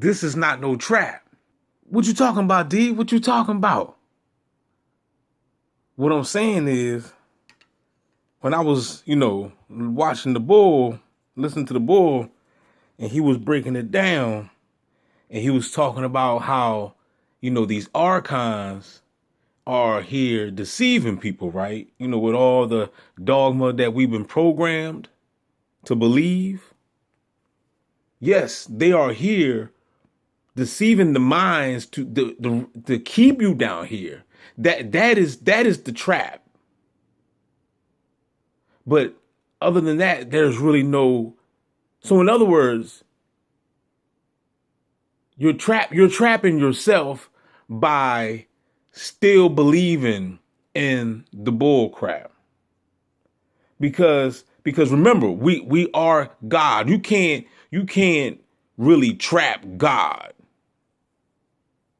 this is not no trap. What you talking about, D? What you talking about? What I'm saying is, when I was, watching the bull, listening to the bull, and he was breaking it down, and he was talking about how, these archons are here deceiving people, right? With all the dogma that we've been programmed to believe. Yes, they are here deceiving the minds to keep you down here. That is the trap. But other than that, there's really no. So in other words, you're trapping yourself by still believing in the bull crap. Because remember, we are God. You can't really trap God.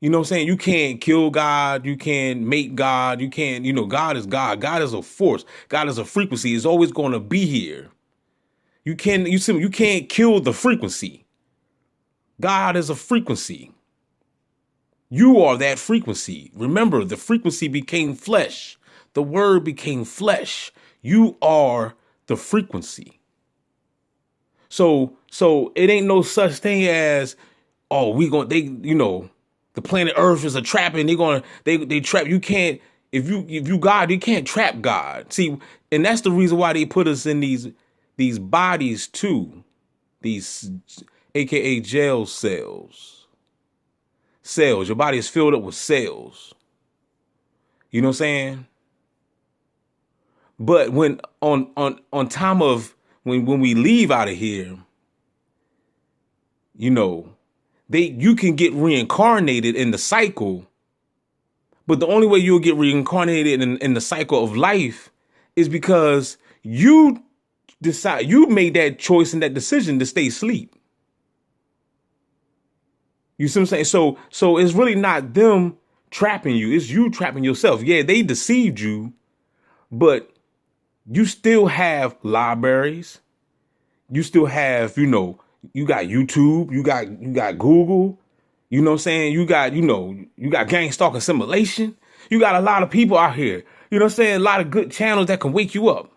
You know what I'm saying? You can't kill God. You can't make God. You can't, God is God. God is a force. God is a frequency. It's always going to be here. You can't kill the frequency. God is a frequency. You are that frequency. Remember, the frequency became flesh. The word became flesh. You are the frequency. So it ain't no such thing as, the planet Earth is a trap and they trap. You can't, if you God, you can't trap God. See, and that's the reason why they put us in these bodies too. These AKA jail cells. Cells. Your body is filled up with cells. You know what I'm saying? But when on time of when we leave out of here, you can get reincarnated in the cycle. But the only way you'll get reincarnated in the cycle of life is because you made that choice and that decision to stay asleep. You see what I'm saying? So it's really not them trapping you. It's you trapping yourself. Yeah, they deceived you, but you still have libraries. You still have, you got YouTube, you got Google, you know what I'm saying? You got gang stalking simulation. You got a lot of people out here, you know what I'm saying? A lot of good channels that can wake you up.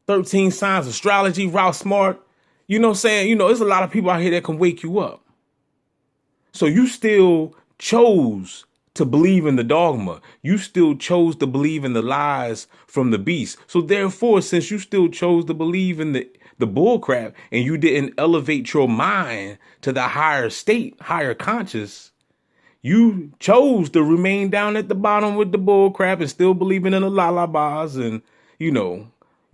13 Signs Astrology, Route Smart, you know what I'm saying? There's a lot of people out here that can wake you up. So you still chose to believe in the dogma. You still chose to believe in the lies from the beast. So therefore, since you still chose to believe in the bull crap and you didn't elevate your mind to the higher state, higher conscious, you chose to remain down at the bottom with the bull crap and still believing in the lullabies. And, I'm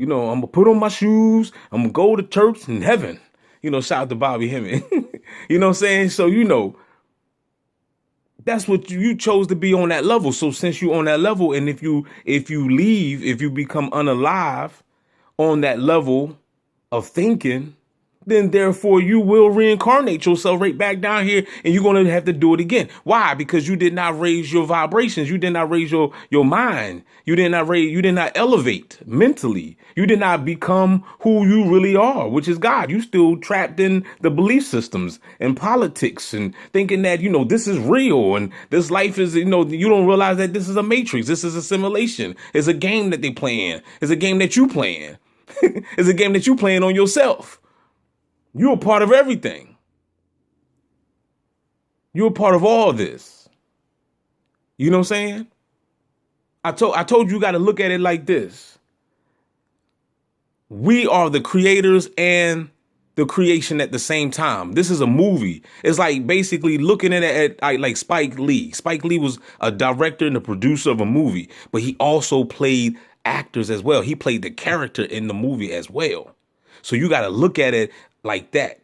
going to put on my shoes. I'm going to go to church in heaven. Shout out to Bobby Hemming. You know what I'm saying? So, that's what you chose to be on that level. So since you on that level, and if you leave, if you become unalive on that level of thinking, then therefore you will reincarnate yourself right back down here, and you're going to have to do it again. Why? Because you did not raise your vibrations. You did not raise your mind. You did not elevate mentally. You did not become who you really are, which is God. You still trapped in the belief systems and politics and thinking that, this is real and this life is, you don't realize that this is a matrix. This is a simulation. It's a game that they playing. It's a game that you playing. It's a game that you playing on yourself. You're a part of everything. You're a part of all this. You know what I'm saying? I told you got to look at it like this. We are the creators and the creation at the same time. This is a movie. It's like basically looking at it like Spike Lee. Spike Lee was a director and a producer of a movie, but he also played actors as well. He played the character in the movie as well. So you got to look at it like that.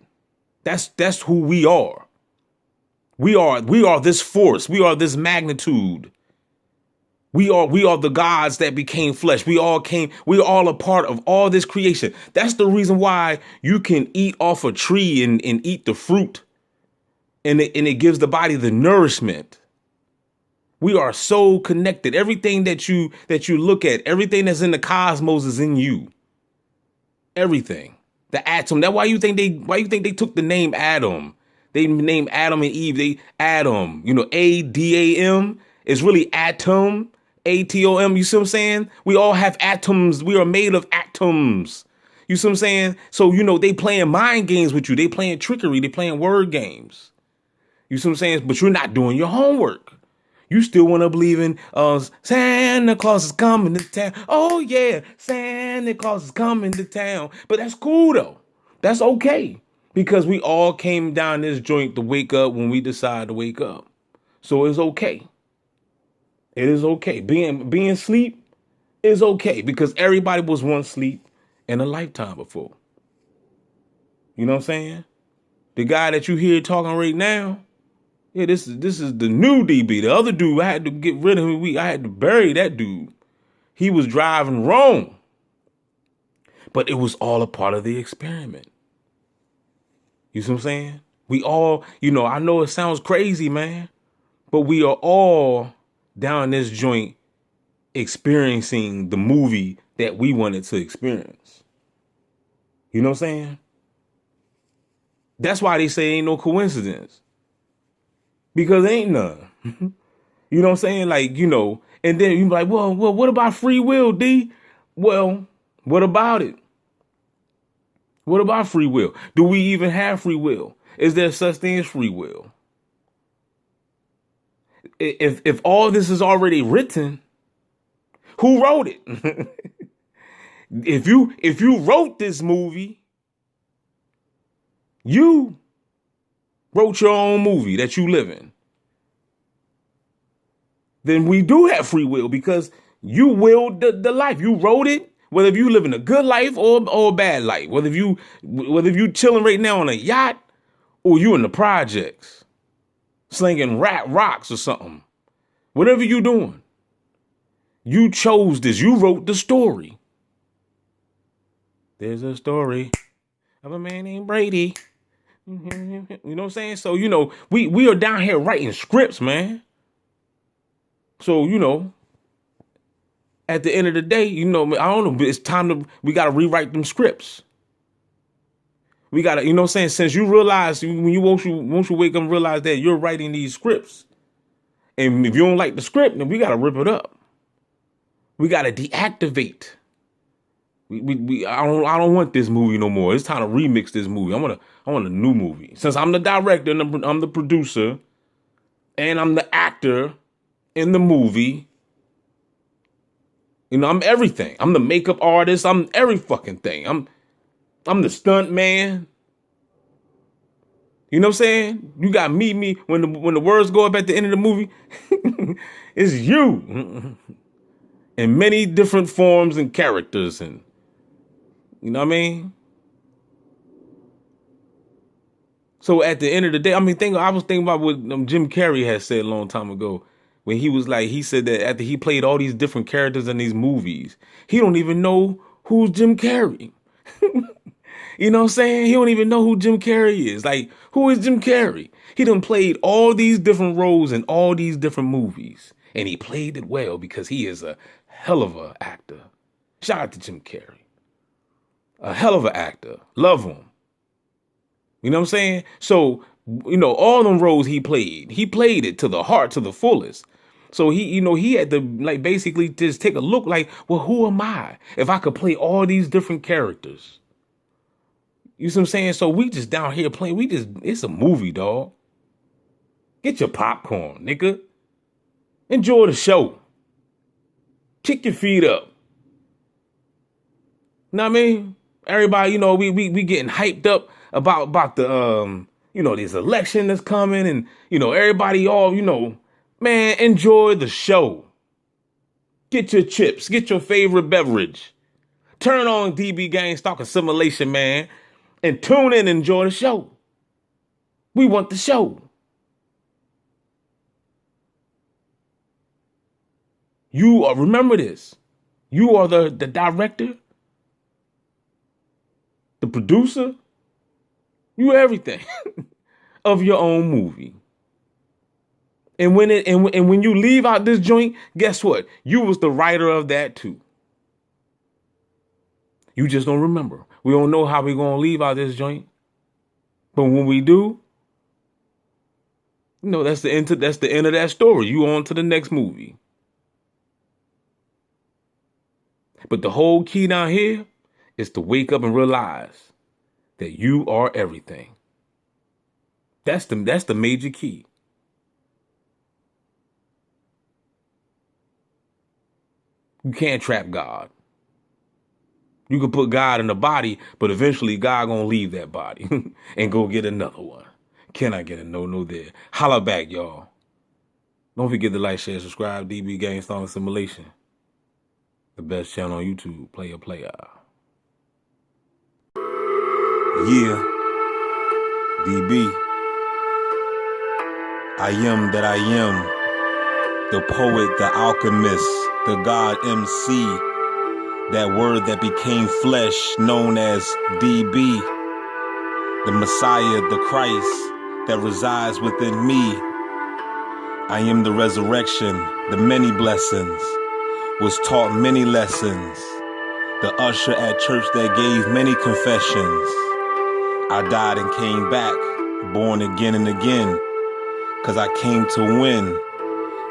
That's who we are. We are this force. We are this magnitude. We are the gods that became flesh. We're all a part of all this creation. That's the reason why you can eat off a tree and eat the fruit. And it gives the body the nourishment. We are so connected. Everything that you look at, everything that's in the cosmos is in you. Everything. The atom. That's why you think they took the name Adam. They name Adam and Eve. They Adam, Adam is really atom, Atom. You see what I'm saying? We all have atoms. We are made of atoms. You see what I'm saying? So, they playing mind games with you. They playing trickery. They playing word games. You see what I'm saying? But you're not doing your homework. You still want to believe in Santa Claus is coming to town. Oh, yeah, Santa Claus is coming to town. But that's cool, though. That's okay. Because we all came down this joint to wake up when we decide to wake up. So it's okay. It is okay. Being asleep is okay because everybody was once asleep in a lifetime before. You know what I'm saying? The guy that you hear talking right now, yeah, this is the new DB. The other dude, I had to get rid of him. I had to bury that dude. He was driving wrong. But it was all a part of the experiment. You see what I'm saying? We all, I know it sounds crazy, man, but we are all down this joint experiencing the movie that we wanted to experience. You know what I'm saying? That's why they say ain't no coincidence. Because ain't none. You know what I'm saying? Like, and then you're like, well, what about free will, D? Well, what about it? What about free will? Do we even have free will? Is there such thing as free will? If all this is already written, who wrote it? If you wrote this movie, you wrote your own movie that you live in. Then we do have free will because you willed the life. You wrote it. Whether you live in a good life or a bad life, whether you chilling right now on a yacht or you in the projects, slinging rocks or something, whatever you doing, you chose this. You wrote the story. There's a story of a man named Brady. You know what I'm saying? So, we are down here writing scripts, man. So, at the end of the day, I don't know, but it's time we got to rewrite them scripts. We got to, you know what I'm saying? Since you realize, when you wake up and realize that you're writing these scripts, and if you don't like the script, then we got to rip it up. We got to deactivate. I don't want this movie no more. It's time to remix this movie. I want a new movie. Since I'm the director, and I'm the producer, and I'm the actor in the movie. I'm everything. I'm the makeup artist. I'm every fucking thing. I'm the stunt man. You know what I'm saying? You got me when the words go up at the end of the movie. It's you in many different forms and characters, and you know what I mean? So at the end of the day, I was thinking about what Jim Carrey had said a long time ago. When he said that after he played all these different characters in these movies, he don't even know who's Jim Carrey. You know what I'm saying? He don't even know who Jim Carrey is. Like, who is Jim Carrey? He done played all these different roles in all these different movies. And he played it well because he is a hell of an actor. Shout out to Jim Carrey. A hell of an actor. Love him. You know what I'm saying? So, all them roles he played it to the heart, to the fullest. So he had to basically just take a look like, well, who am I if I could play all these different characters? You see what I'm saying? So we just down here playing. It's a movie, dog. Get your popcorn, nigga. Enjoy the show. Kick your feet up. Know what I mean? Everybody, we getting hyped up about the this election that's coming, and everybody all man, enjoy the show. Get your chips, get your favorite beverage, turn on DB Gang Stock Assimilation, man, and tune in and enjoy the show. We want the show. Remember this. You are the director, the producer. You everything of your own movie. And when you leave out this joint, guess what? You was the writer of that too. You just don't remember. We don't know how we're going to leave out this joint. But when we do, No, that's the end. That's the end of that story. You on to the next movie. But the whole key down here is to wake up and realize that you are everything. That's the major key. You can't trap God. You can put God in a body, but eventually God gonna leave that body and go get another one. Can I get a no there? Holla back, y'all. Don't forget to like, share, subscribe. DB Gang Song Assimilation. The best channel on YouTube. Player. Yeah, DB. I am that I am. The poet, the alchemist, the God MC. That word that became flesh, known as DB. The Messiah, the Christ that resides within me. I am the resurrection, the many blessings. Was taught many lessons. The usher at church that gave many confessions. I died and came back, born again and again, 'cause I came to win.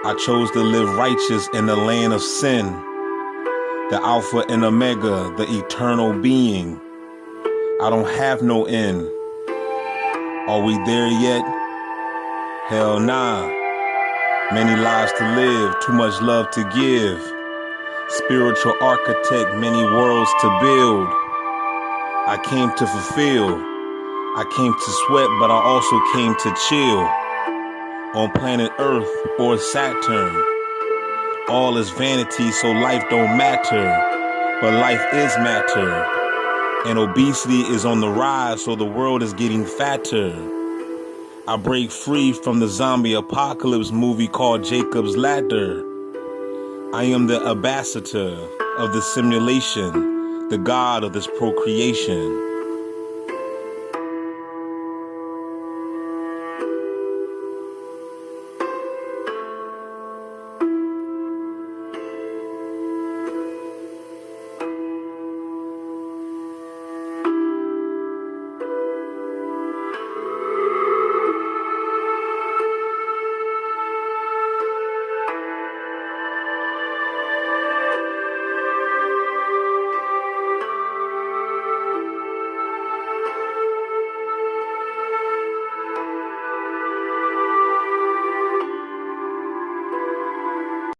I chose to live righteous in the land of sin. The Alpha and Omega, the eternal being. I don't have no end. Are we there yet? Hell nah. Many lives to live, too much love to give. Spiritual architect, many worlds to build. I came to fulfill. I came to sweat, but I also came to chill. On planet Earth or Saturn. All is vanity, so life don't matter. But life is matter. And obesity is on the rise, so the world is getting fatter. I break free from the zombie apocalypse movie called Jacob's Ladder. I am the ambassador of the simulation, the god of this procreation.